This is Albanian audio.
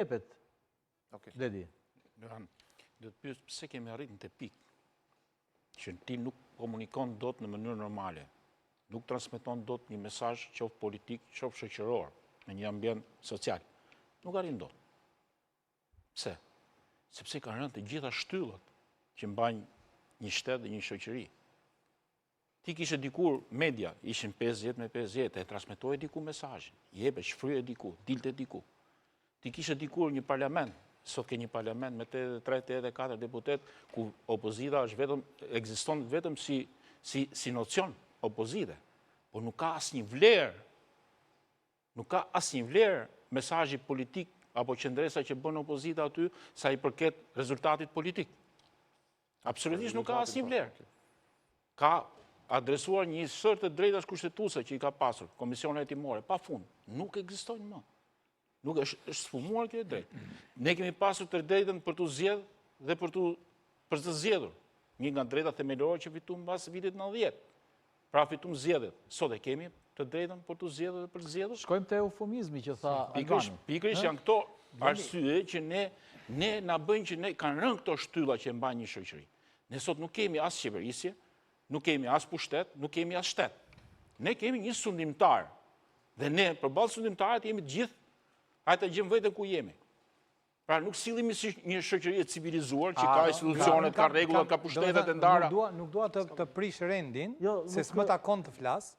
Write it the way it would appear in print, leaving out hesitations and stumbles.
jepet. Dedi. Do të pyes pse kemi arrit në te pikë që ti nuk komunikon dot në mënyrë normale, nuk transmeton dot një mesazh qoftë politik, qoftë shoqëror, në një ambient social. Nuk arrin dot. Pse? Sepse kanë rënë të gjitha shtyllat që mbajnë një shtet dhe një shoqëri. Ti kishe dikur media, ishin 50 me 50, e transmetoje diku mesazhin, jepe, shfryje diku, dilte diku. Ti kishe dikur një parlament, sot ke një parlament me 83-84 deputet, ku opozita ekziston vetëm si nocion opozite, por nuk ka asnjë vlerë, nuk ka asnjë vlerë mesazhi politik apo qendresa që bën opozita aty sa i përket rezultatit politik. Absolutisht nuk ka asnjë vlerë. Ka adresuar një sër të drejtash kushtetuese që i ka pasur komisionet hetimore, pa fund, nuk ekzistojnë më. Nuk është sfumuar kjo drejtë. Ne kemi pasur të drejtën për të zgjedhur dhe për të zgjedhur. Një nga drejtat themelore që fituam pas vitit 90. Pra fituam zgjedhjet. Sot e kemi të drejtën për të zgjedhur dhe për të zgjedhur. Shkojmë te eufemizmi që tha Albani. Pikërisht janë këto arsye që ne na bëjnë që ne kanë rënë këto shtylla që mbajnë një shoqëri. Ne sot nuk kemi as qeverisje, nuk kemi as pushtet, nuk kemi as shtet. Ne kemi një sundimtar. Dhe ne përballë sundimtarit jemi të gjithë hajtë të gjemë vetëm ku jemi. Pra nuk sillemi si një shoqëri e civilizuar që ka institucionet, ka rregullat, ka pushtetet e ndara. Nuk dua të prish rendin, se s'më takon të flas.